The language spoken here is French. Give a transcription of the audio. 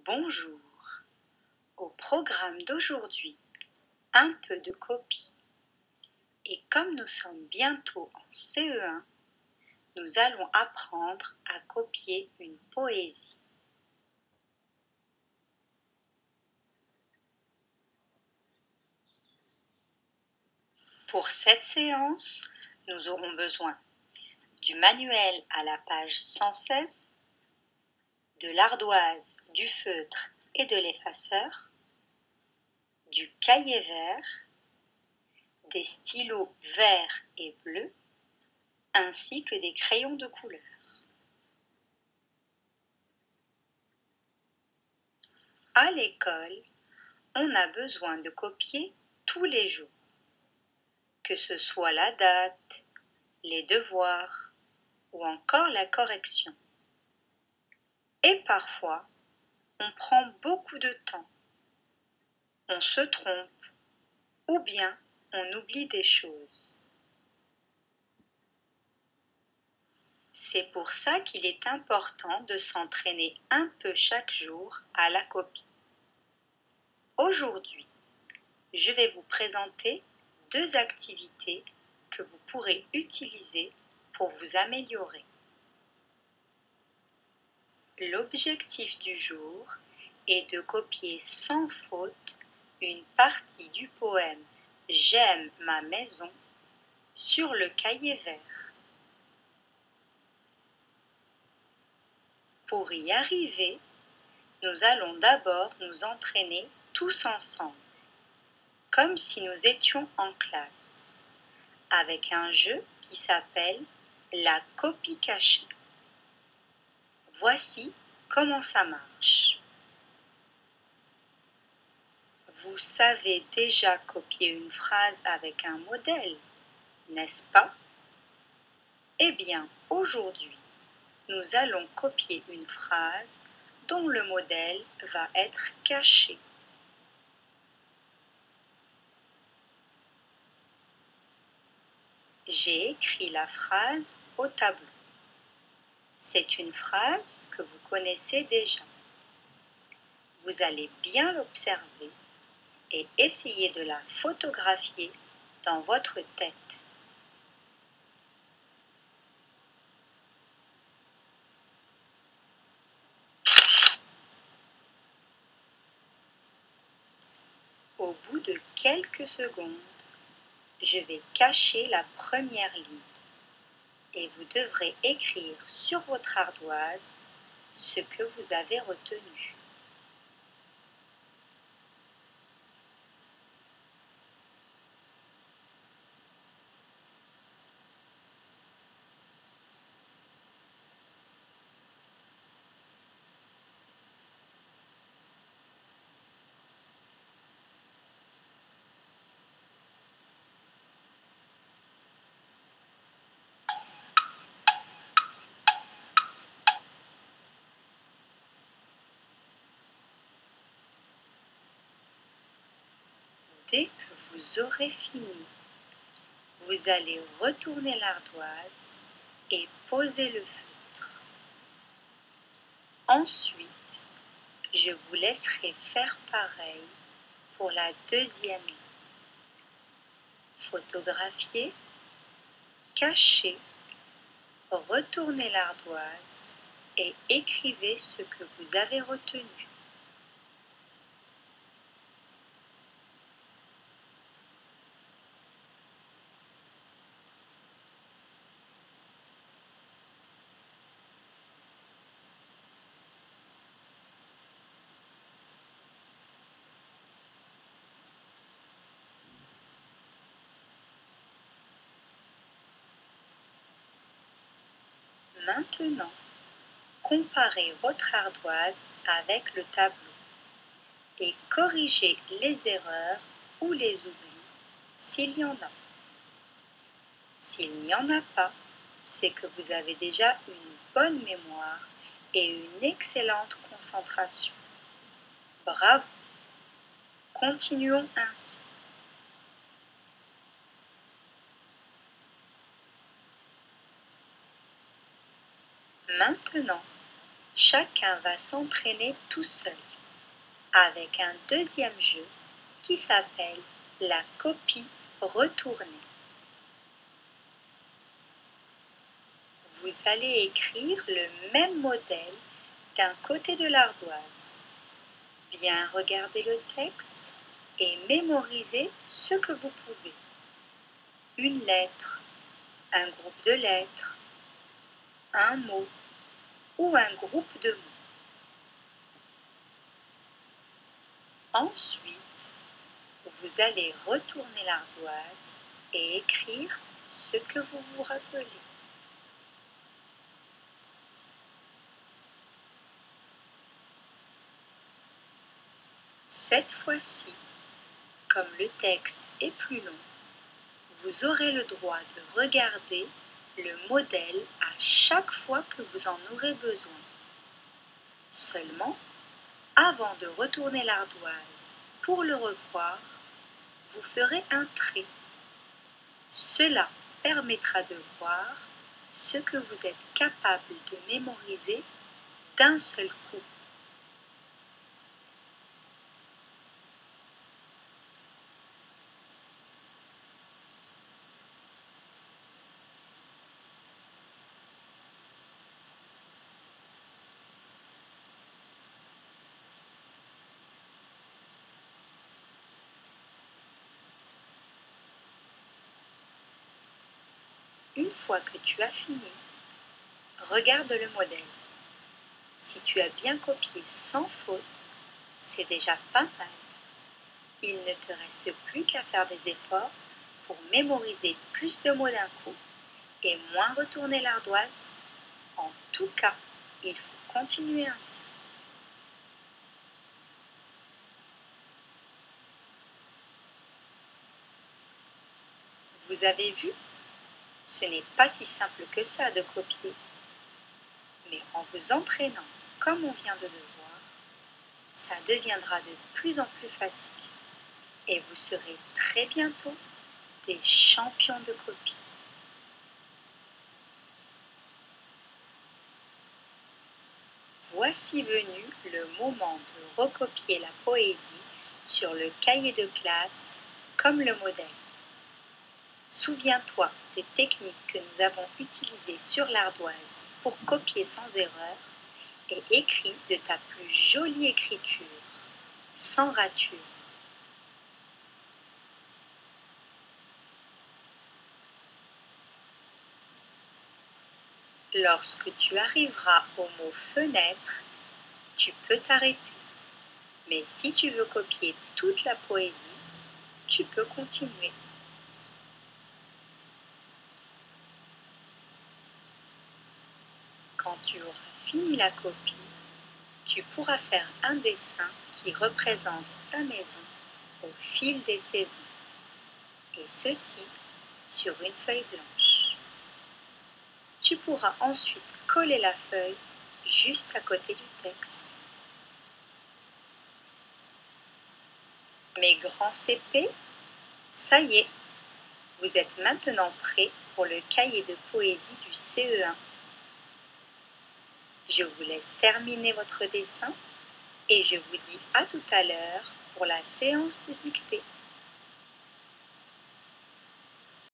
Bonjour. Au programme d'aujourd'hui, un peu de copie. Et comme nous sommes bientôt en CE1, nous allons apprendre à copier une poésie. Pour cette séance, nous aurons besoin du manuel à la page 116, de l'ardoise, du feutre et de l'effaceur, du cahier vert, des stylos verts et bleus, ainsi que des crayons de couleur. À l'école, on a besoin de copier tous les jours, que ce soit la date, les devoirs ou encore la correction. Et parfois, on prend beaucoup de temps, on se trompe ou bien on oublie des choses. C'est pour ça qu'il est important de s'entraîner un peu chaque jour à la copie. Aujourd'hui, je vais vous présenter 2 activités que vous pourrez utiliser pour vous améliorer. L'objectif du jour est de copier sans faute une partie du poème « J'aime ma maison » sur le cahier vert. Pour y arriver, nous allons d'abord nous entraîner tous ensemble, comme si nous étions en classe, avec un jeu qui s'appelle la copie cachée. Voici comment ça marche. Vous savez déjà copier une phrase avec un modèle, n'est-ce pas? Eh bien, aujourd'hui, nous allons copier une phrase dont le modèle va être caché. J'ai écrit la phrase au tableau. C'est une phrase que vous connaissez déjà. Vous allez bien l'observer et essayer de la photographier dans votre tête. Au bout de quelques secondes, je vais cacher la première ligne et vous devrez écrire sur votre ardoise ce que vous avez retenu. Dès que vous aurez fini, vous allez retourner l'ardoise et poser le feutre. Ensuite, je vous laisserai faire pareil pour la deuxième ligne. Photographiez, cachez, retournez l'ardoise et écrivez ce que vous avez retenu. Maintenant, comparez votre ardoise avec le tableau et corrigez les erreurs ou les oublis s'il y en a. S'il n'y en a pas, c'est que vous avez déjà une bonne mémoire et une excellente concentration. Bravo! Continuons ainsi. Maintenant, chacun va s'entraîner tout seul. avec un deuxième jeu qui s'appelle la copie retournée. Vous allez écrire le même modèle d'un côté de l'ardoise. Bien regarder le texte et mémoriser ce que vous pouvez. Une lettre, un groupe de lettres, un mot ou un groupe de mots. Ensuite, vous allez retourner l'ardoise et écrire ce que vous vous rappelez. Cette fois-ci, comme le texte est plus long, vous aurez le droit de regarder le modèle à chaque fois que vous en aurez besoin. Seulement, avant de retourner l'ardoise pour le revoir, vous ferez un trait. Cela permettra de voir ce que vous êtes capable de mémoriser d'un seul coup. Une fois que tu as fini, regarde le modèle. Si tu as bien copié sans faute, c'est déjà pas mal. Il ne te reste plus qu'à faire des efforts pour mémoriser plus de mots d'un coup et moins retourner l'ardoise. En tout cas, il faut continuer ainsi. Vous avez vu, ce n'est pas si simple que ça de copier. Mais en vous entraînant comme on vient de le voir, ça deviendra de plus en plus facile et vous serez très bientôt des champions de copie. Voici venu le moment de recopier la poésie sur le cahier de classe comme le modèle. Souviens-toi des techniques que nous avons utilisées sur l'ardoise pour copier sans erreur et écris de ta plus jolie écriture, sans rature. Lorsque tu arriveras au mot fenêtre, tu peux t'arrêter. Mais si tu veux copier toute la poésie, tu peux continuer. Quand tu auras fini la copie, tu pourras faire un dessin qui représente ta maison au fil des saisons, et ceci sur une feuille blanche. Tu pourras ensuite coller la feuille juste à côté du texte. Mes grands CP, ça y est, vous êtes maintenant prêts pour le cahier de poésie du CE1. Je vous laisse terminer votre dessin et je vous dis à tout à l'heure pour la séance de dictée.